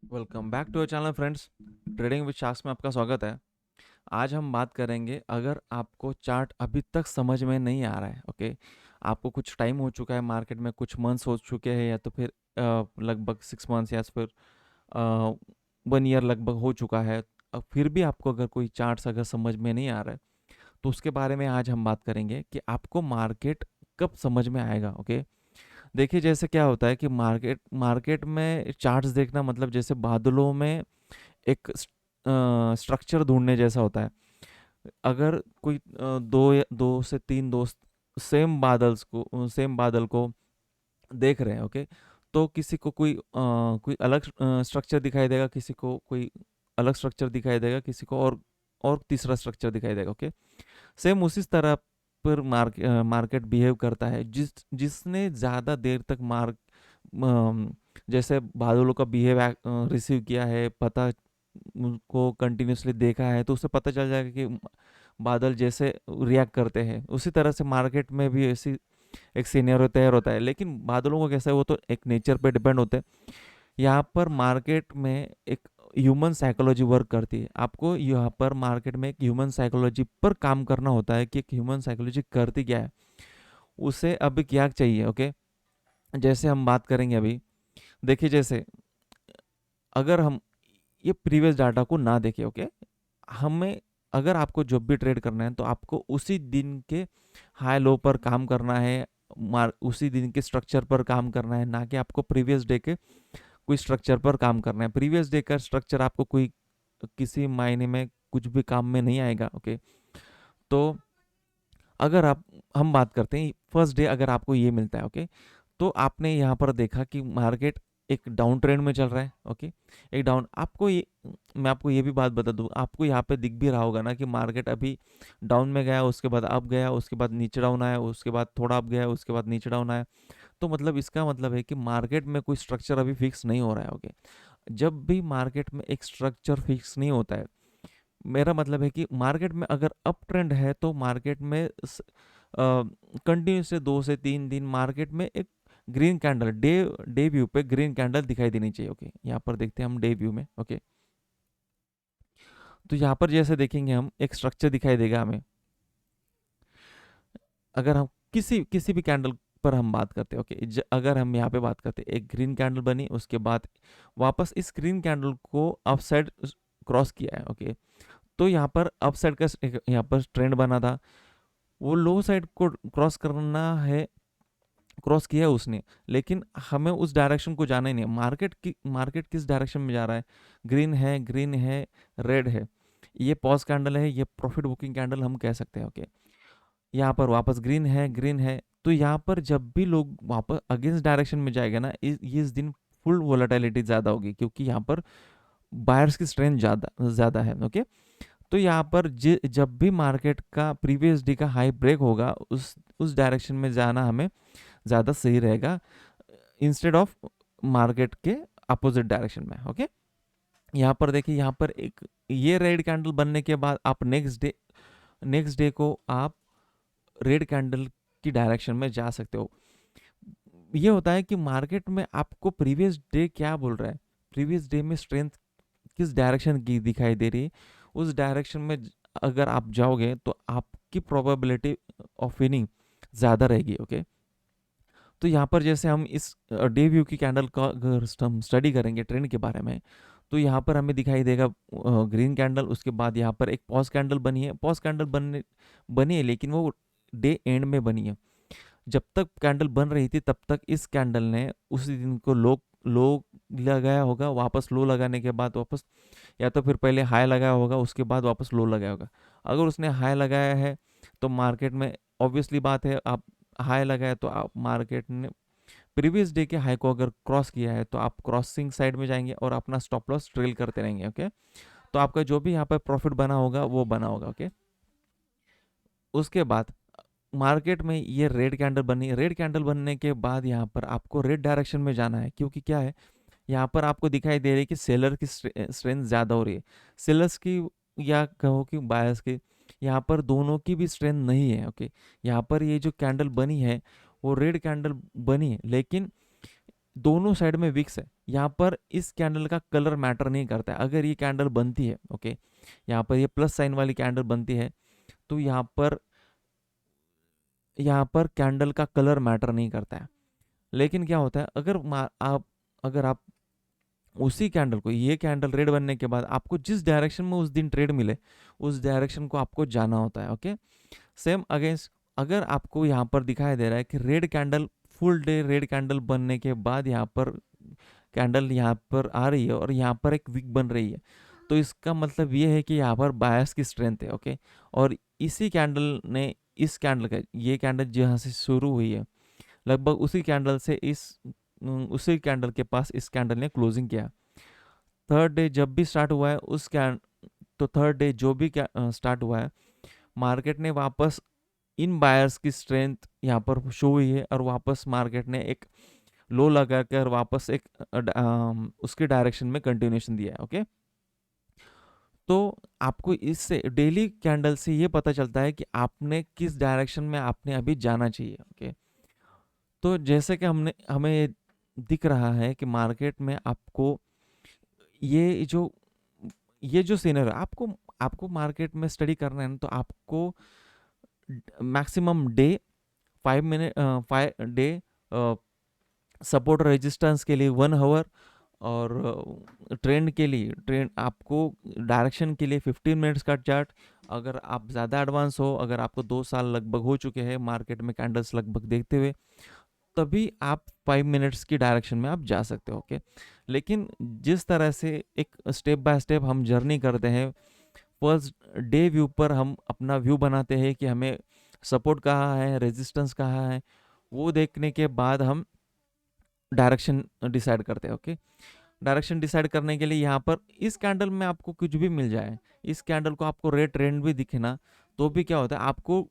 Welcome back to our channel friends. Trading with sharks में आपका स्वागत है। आज हम बात करेंगे, अगर आपको चार्ट अभी तक समझ में नहीं आ रहा है, ओके, आपको कुछ टाइम हो चुका है मार्केट में, कुछ मंथ्स हो चुके हैं या तो फिर लगभग 6 मंथ्स या फिर 1 ईयर लगभग हो चुका है, फिर भी आपको अगर कोई चार्ट्स अगर समझ में नहीं आ रहा है, तो उसके बारे में आज हम बात करेंगे कि आपको मार्केट कब समझ में आएगा। ओके, देखिए जैसे क्या होता है कि मार्केट मार्केट में चार्ट्स देखना मतलब जैसे बादलों में एक स्ट्रक्चर ढूंढने जैसा होता है। अगर कोई दो से तीन दोस्त सेम बादल को देख रहे हैं, ओके, तो किसी को कोई अलग स्ट्रक्चर दिखाई देगा, किसी को कोई अलग स्ट्रक्चर दिखाई देगा, किसी को और तीसरा स्ट्रक्चर दिखाई देगा। ओके, सेम उसी तरह पर मार्केट बिहेव करता है। जिसने ज़्यादा देर तक जैसे बादलों का बिहेव रिसीव किया है, पता उनको कंटिन्यूसली देखा है, तो उससे पता चल जाएगा कि बादल जैसे रिएक्ट करते हैं उसी तरह से मार्केट में भी ऐसी एक सीनियर तैयार होता है। लेकिन बादलों को कैसा है, वो तो एक नेचर पे डिपेंड होते हैं। यहाँ पर मार्केट में एक ह्यूमन साइकोलॉजी वर्क करती है। आपको यहाँ पर मार्केट में एक ह्यूमन साइकोलॉजी पर काम करना होता है कि एक ह्यूमन साइकोलॉजी करती क्या है, उसे अब क्या चाहिए। ओके, जैसे हम बात करेंगे अभी, देखिए जैसे अगर हम ये प्रीवियस डाटा को ना देखें, ओके, हमें अगर आपको जब भी ट्रेड करना है तो आपको उसी दिन के हाई लो पर काम करना है, उसी दिन के स्ट्रक्चर पर काम करना है, ना कि आपको प्रीवियस डे के कोई स्ट्रक्चर पर काम करना है। प्रीवियस डे का स्ट्रक्चर आपको कोई किसी मायने में कुछ भी काम में नहीं आएगा। ओके, तो अगर आप हम बात करते हैं फर्स्ट डे, अगर आपको ये मिलता है, ओके, तो आपने यहाँ पर देखा कि मार्केट एक डाउन ट्रेंड में चल रहा है। ओके, एक डाउन आपको ये मैं आपको ये भी बात बता दूं, आपको यहाँ पे दिख भी रहा होगा ना कि मार्केट अभी डाउन में गया, उसके बाद अप गया, उसके बाद नीचे डाउन आया, उसके बाद थोड़ा अप गया, उसके बाद नीचे डाउन आया। तो मतलब इसका मतलब है कि मार्केट में कोई स्ट्रक्चर अभी फिक्स नहीं हो रहा है। ओके, जब भी मार्केट में एक स्ट्रक्चर फिक्स नहीं होता है, मेरा मतलब है कि मार्केट में अगर अप ट्रेंड है तो मार्केट में कंटिन्यूस से 2 से 3 दिन मार्केट में एक green candle day day view पे ग्रीन कैंडल दिखाई देनी चाहिए। ओके, यहाँ पर देखते हैं हम डे व्यू में। ओके, तो यहाँ पर जैसे देखेंगे हम, एक स्ट्रक्चर दिखाई देगा हमें। अगर हम किसी किसी भी कैंडल पर हम बात करते हैं, ओके, अगर हम यहाँ पे बात करते हैं, एक ग्रीन कैंडल बनी, उसके बाद वापस इस ग्रीन कैंडल को अप साइड क्रॉस किया है। ओके, तो यहाँ पर अप साइड का यहाँ पर ट्रेंड बना था, वो लो साइड को क्रॉस करना है, क्रॉस किया है उसने, लेकिन हमें उस डायरेक्शन को जाना ही नहीं है। मार्केट किस डायरेक्शन में जा रहा है, ग्रीन है, रेड है, ये पॉज कैंडल है, ये प्रॉफिट बुकिंग कैंडल हम कह सकते हैं। ओके, यहाँ पर वापस ग्रीन है, तो यहाँ पर जब भी लोग वापस अगेंस्ट डायरेक्शन में जाएगा ना, इस दिन फुल वोलेटिलिटी ज़्यादा होगी, क्योंकि यहाँ पर बायर्स की स्ट्रेंथ ज़्यादा ज़्यादा है। ओके, तो यहाँ पर जब भी मार्केट का प्रीवियस डे का हाई ब्रेक होगा, उस डायरेक्शन में जाना हमें ज़्यादा सही रहेगा, इंस्टेड ऑफ मार्केट के अपोजिट डायरेक्शन में। ओके, यहाँ पर देखिए, यहाँ पर एक ये रेड कैंडल बनने के बाद आप नेक्स्ट डे को आप रेड कैंडल की डायरेक्शन में जा सकते हो। ये होता है कि मार्केट में आपको प्रीवियस डे क्या बोल रहा है, प्रीवियस डे में स्ट्रेंथ किस डायरेक्शन की दिखाई दे रही है, उस डायरेक्शन में अगर आप जाओगे तो आपकी प्रोबेबिलिटी ऑफ विनिंग ज़्यादा रहेगी। ओके, तो यहाँ पर जैसे हम इस डे व्यू की कैंडल का अगर हम स्टडी करेंगे ट्रेंड के बारे में, तो यहाँ पर हमें दिखाई देगा ग्रीन कैंडल, उसके बाद यहाँ पर एक पॉज कैंडल बनी है। पॉज कैंडल बनी है, लेकिन वो डे एंड में बनी है। जब तक कैंडल बन रही थी तब तक इस कैंडल ने उसी दिन को लो लो लगाया होगा, वापस लो लगाने के बाद वापस, या तो फिर पहले हाई लगाया होगा, उसके बाद वापस लो लगाया होगा। अगर उसने हाई लगाया है तो मार्केट में ऑब्वियसली बात है, आप हाई लगाया तो आप मार्केट ने प्रीवियस डे के हाई को अगर क्रॉस किया है तो आप क्रॉसिंग साइड में जाएंगे और अपना स्टॉप लॉस ट्रेल करते रहेंगे। ओके, तो आपका जो भी यहाँ पर प्रॉफिट बना होगा वो बना होगा। ओके, उसके बाद मार्केट में ये रेड कैंडल बनी, रेड कैंडल बनने के बाद यहाँ पर आपको रेड डायरेक्शन में जाना है, क्योंकि क्या है, यहाँ पर आपको दिखाई दे रही है कि सेलर की स्ट्रेंथ ज़्यादा हो रही है, सेलर्स की या कहो कि बायर्स की, यहाँ पर दोनों की भी स्ट्रेंथ नहीं है। ओके, यहाँ पर ये जो कैंडल बनी है वो रेड कैंडल बनी है, लेकिन दोनों साइड में विक्स है। यहाँ पर इस कैंडल का कलर मैटर नहीं करता है। अगर ये कैंडल बनती है, ओके, यहाँ पर ये प्लस साइन वाली कैंडल बनती है, तो यहाँ पर कैंडल का कलर मैटर नहीं करता है। लेकिन क्या होता है, अगर आप उसी कैंडल को, ये कैंडल रेड बनने के बाद आपको जिस डायरेक्शन में उस दिन ट्रेड मिले, उस डायरेक्शन को आपको जाना होता है। ओके, सेम अगेंस्ट, अगर आपको यहाँ पर दिखाई दे रहा है कि red candle, full day red candle बनने के बाद यहाँ पर कैंडल यहाँ पर आ रही है और यहाँ पर एक विक बन रही है, तो इसका मतलब ये है कि यहाँ पर बायस की स्ट्रेंथ है। ओके, और इसी कैंडल ने, इस कैंडल का, ये कैंडल जहाँ से शुरू हुई है, लगभग उसी कैंडल से उसी कैंडल के पास इस कैंडल ने क्लोजिंग किया। थर्ड डे जब भी स्टार्ट हुआ है तो थर्ड डे जो भी स्टार्ट हुआ है, मार्केट ने वापस इन बायर्स की स्ट्रेंथ यहाँ पर शो हुई है और वापस मार्केट ने एक लो लगा कर वापस एक उसके डायरेक्शन में कंटिन्यूएशन दिया है। ओके, तो आपको इससे डेली कैंडल से ये पता चलता है कि आपने किस डायरेक्शन में आपने अभी जाना चाहिए। ओके, तो जैसे कि हमें दिख रहा है कि मार्केट में आपको ये जो ये जो सीनर है, आपको मार्केट में स्टडी करना है ना, तो आपको maximum day 5 minute 5 day support resistance के लिए 1 आवर, और ट्रेंड के लिए, ट्रेंड आपको डायरेक्शन के लिए 15 मिनट्स का चार्ट। अगर आप ज़्यादा एडवांस हो, अगर आपको 2 साल लगभग हो चुके हैं मार्केट में कैंडल्स लगभग देखते हुए, तभी आप 5 मिनट्स की डायरेक्शन में आप जा सकते हो। ओके, लेकिन जिस तरह से एक स्टेप बाय स्टेप हम जर्नी करते हैं, फर्स्ट डे व्यू पर हम अपना व्यू बनाते हैं कि हमें सपोर्ट कहाँ है, रेजिस्टेंस कहाँ है, वो देखने के बाद हम डायरेक्शन डिसाइड करते हैं। ओके, डायरेक्शन डिसाइड करने के लिए यहाँ पर इस कैंडल में आपको कुछ भी मिल जाए, इस कैंडल को आपको रेड ट्रेंड भी दिखे ना, तो भी क्या होता है, आपको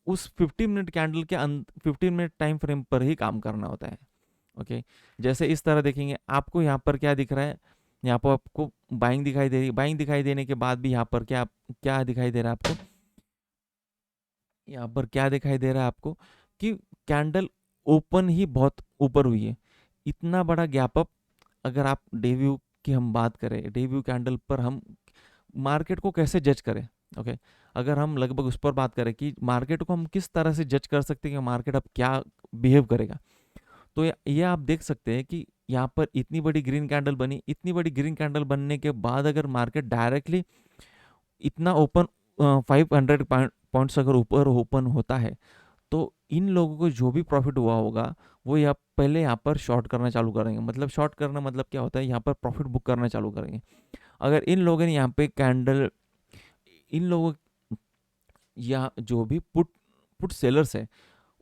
उस 15 मिनट कैंडल के 15 मिनट टाइम फ्रेम पर ही काम करना होता है। ओके, जैसे इस तरह देखेंगे, आपको यहाँ पर क्या दिख रहा है, यहाँ पर आपको बाइंग दिखाई दे रही है। बाइंग दिखाई देने के बाद भी यहाँ पर क्या क्या दिखाई दे रहा है आपको, यहाँ पर क्या दिखाई दे रहा है आपको कि कैंडल ओपन ही बहुत ऊपर हुई है। इतना बड़ा गैप अप, अगर आप डे व्यू की हम बात करें, डे व्यू कैंडल पर हम मार्केट को कैसे जज करें। ओके, अगर हम लगभग उस पर बात करें कि मार्केट को हम किस तरह से जज कर सकते हैं कि मार्केट अब क्या बिहेव करेगा, तो ये आप देख सकते हैं कि यहाँ पर इतनी बड़ी ग्रीन कैंडल बनी, इतनी बड़ी ग्रीन कैंडल बनने के बाद अगर मार्केट डायरेक्टली इतना ओपन 500 पॉइंट्स अगर ऊपर ओपन होता है, तो इन लोगों को जो भी प्रॉफिट हुआ होगा, वो पहले यहाँ पर शॉर्ट करना चालू करेंगे। मतलब शॉर्ट करना मतलब क्या होता है, यहाँ पर प्रॉफिट बुक करना चालू करेंगे। अगर इन लोगों ने यहाँ पे कैंडल, इन लोगों, या जो भी पुट सेलर्स है,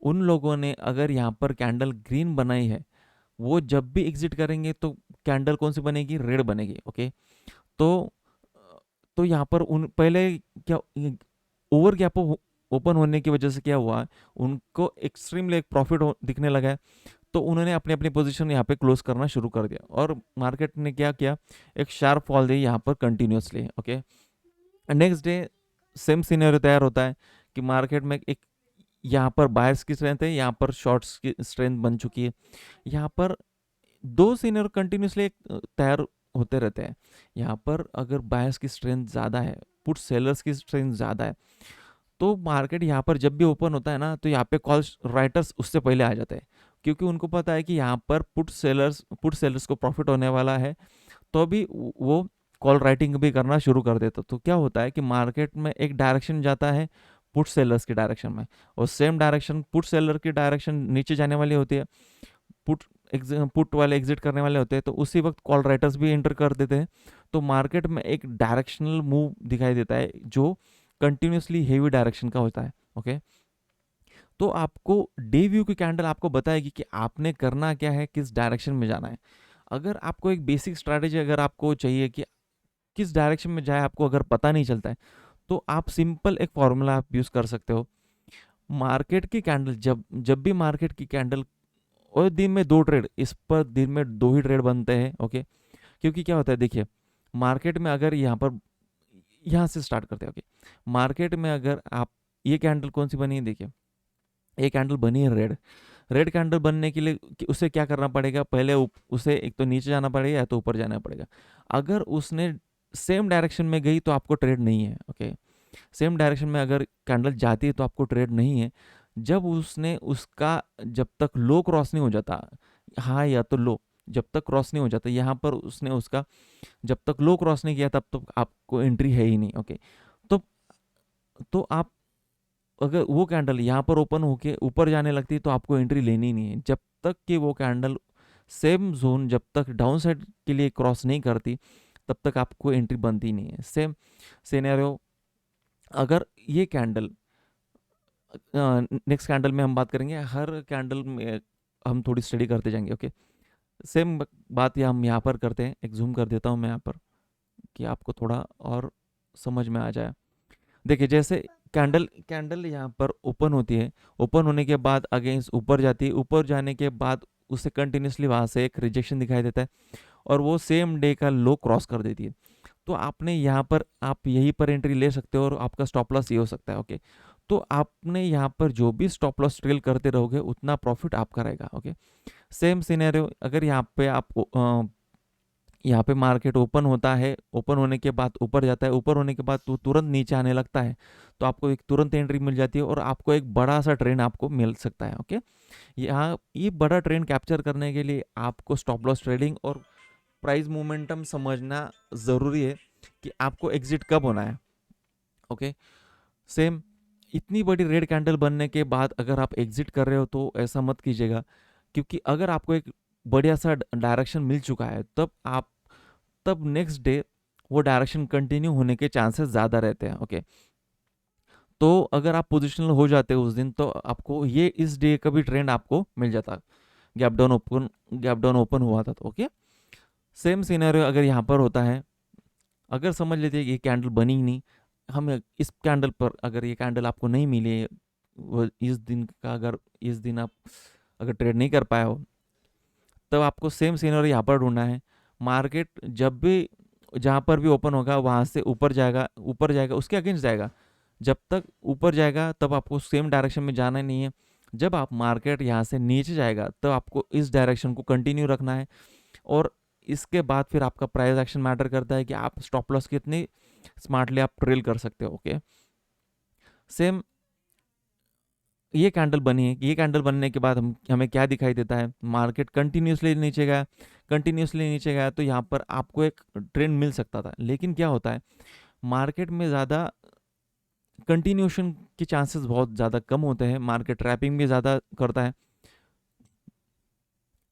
उन लोगों ने अगर यहाँ पर कैंडल ग्रीन बनाई है, वो जब भी एग्जिट करेंगे तो कैंडल कौन सी बनेगी, रेड बनेगी। ओके, तो यहाँ पर उन पहले क्या, ओवर गैप ओपन होने की वजह से क्या हुआ, उनको एक्सट्रीमली एक प्रॉफिट दिखने लगा है, तो उन्होंने अपनी अपनी पोजीशन यहाँ पे क्लोज करना शुरू कर दिया और मार्केट ने क्या किया, एक शार्प फॉल दी यहाँ पर continuously. Okay, next day same scenery तैयार होता है कि मार्केट में एक, यहाँ पर बायर्स की स्ट्रेंथ है, यहाँ पर शॉर्ट्स की स्ट्रेंथ बन चुकी है। यहाँ पर दो सीनियर कंटिन्यूसली तैयार होते रहते हैं। यहाँ पर अगर बायर्स की स्ट्रेंथ ज़्यादा है, पुट सेलर्स की स्ट्रेंथ ज़्यादा है, तो मार्केट यहाँ पर जब भी ओपन होता है ना, तो यहाँ पे कॉल राइटर्स उससे पहले आ जाते हैं, क्योंकि उनको पता है कि यहाँ पर पुट सेलर्स को प्रॉफिट होने वाला है, तो भी वो कॉल राइटिंग भी करना शुरू कर देता। तो क्या होता है कि मार्केट में एक डायरेक्शन जाता है पुट सेलर्स की डायरेक्शन में, और सेम डायरेक्शन पुट सेलर की डायरेक्शन नीचे जाने वाली होती है, पुट वाले एग्जिट करने वाले होते हैं, तो उसी वक्त कॉल राइटर्स भी एंटर कर देते हैं। तो मार्केट में एक डायरेक्शनल मूव दिखाई देता है जो कंटिन्यूसली हेवी डायरेक्शन का होता है। ओके, तो आपको डे व्यू की कैंडल आपको बताएगी कि आपने करना क्या है, किस डायरेक्शन में जाना है। अगर आपको एक बेसिक स्ट्रैटेजी अगर आपको चाहिए कि किस डायरेक्शन में जाए, आपको अगर पता नहीं चलता है, तो आप सिंपल एक फॉर्मूला आप यूज़ कर सकते हो। मार्केट की कैंडल जब भी मार्केट की कैंडल, और दिन में 2 ट्रेड, इस पर दिन में 2 ही ट्रेड बनते हैं। ओके, क्योंकि क्या होता है, देखिए मार्केट में अगर यहाँ से स्टार्ट करते हैं। ओके, मार्केट में अगर आप, ये कैंडल कौन सी बनी है, देखिए ये कैंडल बनी है रेड। रेड कैंडल बनने के लिए उसे क्या करना पड़ेगा, पहले उसे एक तो नीचे जाना पड़ेगा या तो ऊपर जाना पड़ेगा। अगर उसने सेम डायरेक्शन में गई तो आपको ट्रेड नहीं है। ओके, सेम डायरेक्शन में अगर कैंडल जाती है तो आपको ट्रेड नहीं है। जब उसने उसका जब तक लो क्रॉस नहीं हो जाता, हाई या तो लो, जब तक क्रॉस नहीं हो जाता, यहाँ पर उसने उसका जब तक लो क्रॉस नहीं किया तब तक आपको एंट्री है ही नहीं। ओके, तो आप अगर वो कैंडल यहाँ पर ओपन होके ऊपर जाने लगती है तो आपको एंट्री लेनी नहीं है, जब तक कि वो कैंडल सेम जोन जब तक डाउन साइड के लिए क्रॉस नहीं करती तब तक आपको एंट्री बनती नहीं है। सेम सिनेरियो अगर ये कैंडल, नेक्स्ट कैंडल में हम बात करेंगे, हर कैंडल में हम थोड़ी स्टडी करते जाएंगे। ओके, सेम बात ये हम यहाँ पर करते हैं, एक जूम कर देता हूँ मैं यहाँ पर कि आपको थोड़ा और समझ में आ जाए। देखिए जैसे कैंडल कैंडल यहाँ पर ओपन होती है, ओपन होने के बाद अगेंस्ट ऊपर जाती है, ऊपर जाने के बाद उसे कंटिन्यूसली वहाँ से एक रिजेक्शन दिखाई देता है और वो सेम डे का लो क्रॉस कर देती है। तो आपने यहाँ पर आप यहीं पर एंट्री ले सकते हो और आपका स्टॉप लॉस ये हो सकता है। ओके, तो आपने यहाँ पर जो भी स्टॉप लॉस ट्रेल करते रहोगे उतना प्रॉफिट आपका रहेगा। ओके, सेम सिनेरियो अगर यहाँ पे आप यहाँ पे मार्केट ओपन होता है, ओपन होने के बाद ऊपर जाता है, ऊपर होने के बाद तो तुरंत नीचे आने लगता है, तो आपको एक तुरंत एंट्री मिल जाती है और आपको एक बड़ा सा ट्रेंड आपको मिल सकता है। ओके, यहाँ ये बड़ा ट्रेंड कैप्चर करने के लिए आपको स्टॉप लॉस ट्रेडिंग और प्राइस मोमेंटम समझना ज़रूरी है कि आपको एग्जिट कब होना है। ओके, सेम इतनी बड़ी रेड कैंडल बनने के बाद अगर आप एग्जिट कर रहे हो तो ऐसा मत कीजिएगा, क्योंकि अगर आपको एक बढ़िया सा डायरेक्शन मिल चुका है तब नेक्स्ट डे वो डायरेक्शन कंटिन्यू होने के चांसेस ज़्यादा रहते हैं। ओके, तो अगर आप पोजिशनल हो जाते हो उस दिन तो आपको ये इस डे का भी ट्रेंड आपको मिल जाता, गैप डाउन ओपन हुआ था तो। ओके, सेम सिनेरियो अगर यहाँ पर होता है, अगर समझ लेते हैं ये कैंडल बनी ही नहीं, हम इस कैंडल पर अगर ये कैंडल आपको नहीं मिली, वो इस दिन का अगर इस दिन आप अगर ट्रेड नहीं कर पाए हो तब आपको सेम सीनरी यहाँ पर ढूंढना है। मार्केट जब भी जहाँ पर भी ओपन होगा वहाँ से ऊपर जाएगा, ऊपर जाएगा उसके अगेंस्ट जाएगा, जब तक ऊपर जाएगा तब आपको सेम डायरेक्शन में जाना नहीं है। जब आप मार्केट यहाँ से नीचे जाएगा तब आपको इस डायरेक्शन को कंटिन्यू रखना है और इसके बाद फिर आपका प्राइस एक्शन मैटर करता है कि आप स्टॉप लॉस कितनी स्मार्टली आप ट्रेल कर सकते हो। ओके, सेम ये कैंडल बनी है, ये कैंडल बनने के बाद हमें क्या दिखाई देता है, मार्केट कंटिन्यूसली नीचे गया, कंटिन्यूसली नीचे गया तो यहाँ पर आपको एक ट्रेंड मिल सकता था। लेकिन क्या होता है, मार्केट में ज़्यादा कंटिन्यूशन के चांसेस बहुत ज़्यादा कम होते हैं, मार्केट ट्रैपिंग भी ज़्यादा करता है।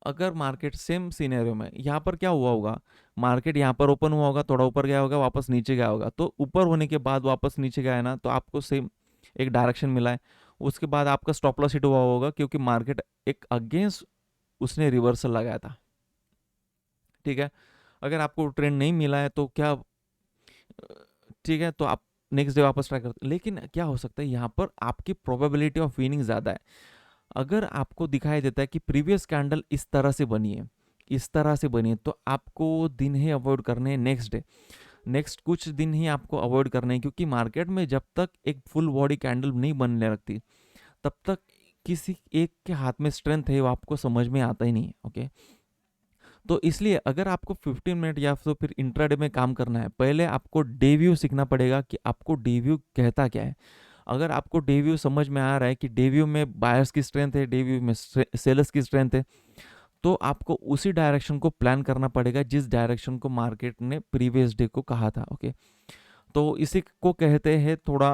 अगर मार्केट सेम सिनेरियो में यहाँ पर क्या हुआ होगा, मार्केट यहाँ पर ओपन हुआ होगा, थोड़ा ऊपर गया होगा, वापस नीचे गया होगा, तो ऊपर होने के बाद वापस नीचे गया है ना, तो आपको सेम एक डायरेक्शन मिला है, उसके बाद आपका स्टॉप लॉस हिट हुआ होगा क्योंकि मार्केट एक अगेंस्ट उसने रिवर्सल लगाया था। ठीक है, अगर आपको ट्रेंड नहीं मिला है तो क्या, ठीक है, तो आप नेक्स्ट डे वापस ट्राई करते, लेकिन क्या हो सकता है यहाँ पर आपकी प्रोबेबिलिटी ऑफ विनिंग ज़्यादा है। अगर आपको दिखाई देता है कि प्रीवियस कैंडल इस तरह से बनी है, इस तरह से बनी है, तो आपको दिन ही अवॉइड करने हैं, नेक्स्ट डे, नेक्स्ट कुछ दिन ही आपको अवॉइड करना है, क्योंकि मार्केट में जब तक एक फुल बॉडी कैंडल नहीं बनने लगती तब तक किसी एक के हाथ में स्ट्रेंथ है वो आपको समझ में आता ही नहीं है। ओके, तो इसलिए अगर आपको 15 मिनट या तो फिर इंट्राडे में काम करना है, पहले आपको डे व्यू सीखना पड़ेगा कि आपको डे व्यू कहता क्या है। अगर आपको डे व्यू समझ में आ रहा है कि डे व्यू में बायर्स की स्ट्रेंथ है, डे व्यू में सेलर्स की स्ट्रेंथ है, तो आपको उसी डायरेक्शन को प्लान करना पड़ेगा जिस डायरेक्शन को मार्केट ने प्रीवियस डे को कहा था। ओके, तो इसी को कहते हैं थोड़ा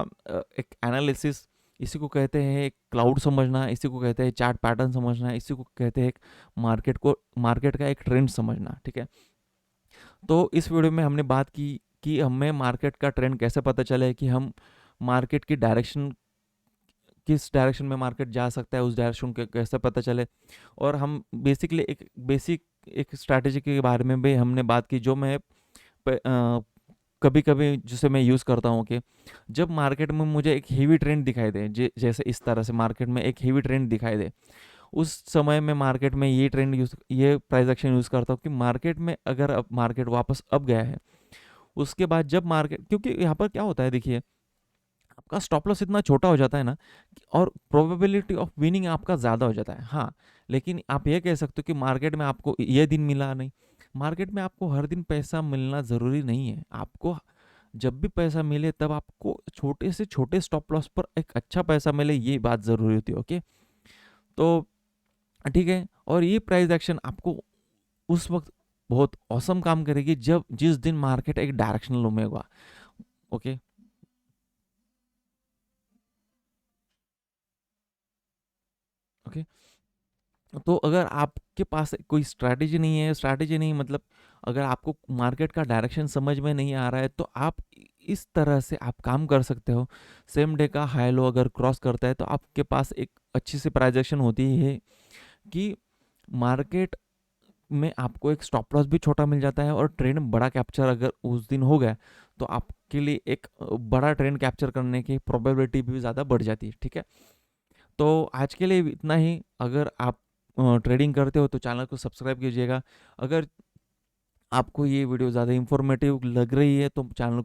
एक एनालिसिस, इसी को कहते हैं एक क्लाउड समझना, इसी को कहते हैं चार्ट पैटर्न समझना, इसी को कहते हैं एक मार्केट का एक ट्रेंड समझना। ठीक है, तो इस वीडियो में हमने बात की कि हमें मार्केट का ट्रेंड कैसे पता चले, कि हम मार्केट की डायरेक्शन, किस डायरेक्शन में मार्केट जा सकता है उस डायरेक्शन के कैसे पता चले, और हम बेसिकली एक बेसिक एक स्ट्रैटेजी के बारे में भी हमने बात की जो मैं कभी कभी जिसे मैं यूज़ करता हूँ कि जब मार्केट में मुझे एक हेवी ट्रेंड दिखाई दे, जैसे इस तरह से मार्केट में एक हेवी ट्रेंड दिखाई दे, उस समय में मार्केट में ये प्राइस एक्शन यूज़ करता हूँ कि मार्केट में अगर अब मार्केट वापस अब गया है, उसके बाद जब मार्केट, क्योंकि यहाँ पर क्या होता है देखिए, आपका स्टॉप लॉस इतना छोटा हो जाता है ना और प्रोबेबिलिटी ऑफ विनिंग आपका ज़्यादा हो जाता है। हाँ, लेकिन आप ये कह सकते हो कि मार्केट में आपको ये दिन मिला नहीं, मार्केट में आपको हर दिन पैसा मिलना ज़रूरी नहीं है। आपको जब भी पैसा मिले तब आपको छोटे से छोटे स्टॉप लॉस पर एक अच्छा पैसा मिले, ये बात ज़रूरी होती है। ओके, तो ठीक है, और ये प्राइस एक्शन आपको उस वक्त बहुत औसम काम करेगी जब जिस दिन मार्केट एक डायरेक्शनल लो में होगा। ओके, ओके, तो अगर आपके पास कोई स्ट्रैटेजी नहीं मतलब अगर आपको मार्केट का डायरेक्शन समझ में नहीं आ रहा है तो आप इस तरह से आप काम कर सकते हो। सेम डे का हाई लो अगर क्रॉस करता है तो आपके पास एक अच्छी सी प्राइजेक्शन होती है कि मार्केट में आपको एक स्टॉप लॉस भी छोटा मिल जाता है और ट्रेंड बड़ा कैप्चर अगर उस दिन हो गया तो आपके लिए एक बड़ा ट्रेंड कैप्चर करने की प्रोबेबिलिटी भी ज़्यादा बढ़ जाती है। ठीक है, तो आज के लिए इतना ही। अगर आप ट्रेडिंग करते हो तो चैनल को सब्सक्राइब कीजिएगा। अगर आपको ये वीडियो ज़्यादा इन्फॉर्मेटिव लग रही है तो चैनल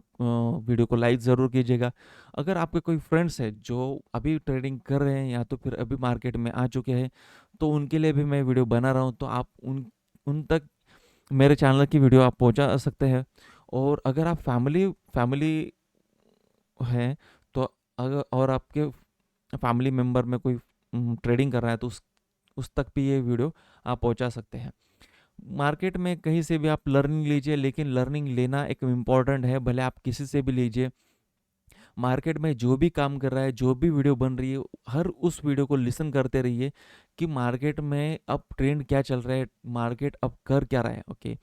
वीडियो को लाइक ज़रूर कीजिएगा। अगर आपके कोई फ्रेंड्स हैं जो अभी ट्रेडिंग कर रहे हैं या तो फिर अभी मार्केट में आ चुके हैं तो उनके लिए भी मैं वीडियो बना रहा हूँ, तो आप उन उन तक मेरे चैनल की वीडियो आप पहुँचा सकते हैं। और अगर आप फैमिली फैमिली हैं तो अगर और आपके फैमिली मेम्बर में कोई ट्रेडिंग कर रहा है तो उस तक भी ये वीडियो आप पहुंचा सकते हैं। मार्केट में कहीं से भी आप लर्निंग लीजिए, लेकिन लर्निंग लेना एक इम्पॉर्टेंट है, भले आप किसी से भी लीजिए। मार्केट में जो भी काम कर रहा है, जो भी वीडियो बन रही है, हर उस वीडियो को लिसन करते रहिए कि मार्केट में अब ट्रेंड क्या चल रहा है, मार्केट अब कर क्या रहा है। ओके,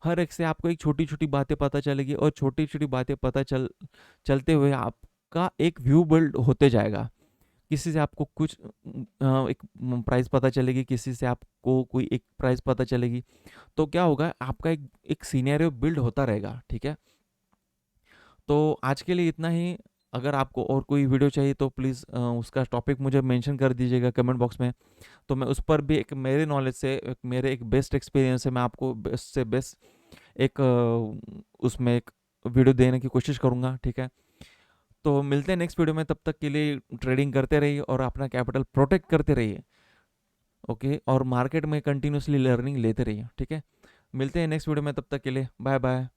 हर एक से आपको एक छोटी छोटी बातें पता चलेगी और छोटी छोटी बातें पता चलते हुए आपका एक व्यू बिल्ड होते जाएगा। किसी से आपको कुछ एक प्राइस पता चलेगी, किसी से आपको कोई एक प्राइस पता चलेगी, तो क्या होगा आपका एक सिनेरियो बिल्ड होता रहेगा। ठीक है, तो आज के लिए इतना ही। अगर आपको और कोई वीडियो चाहिए तो प्लीज़ उसका टॉपिक मुझे मेंशन कर दीजिएगा कमेंट बॉक्स में, तो मैं उस पर भी एक मेरे नॉलेज से मेरे एक बेस्ट एक्सपीरियंस से मैं आपको बेस्ट से बेस्ट एक उसमें एक वीडियो देने की कोशिश करूँगा। ठीक है, तो मिलते हैं नेक्स्ट वीडियो में, तब तक के लिए ट्रेडिंग करते रहिए और अपना कैपिटल प्रोटेक्ट करते रहिए। ओके, और मार्केट में कंटिन्यूसली लर्निंग लेते रहिए। ठीक है, मिलते हैं नेक्स्ट वीडियो में, तब तक के लिए बाय बाय।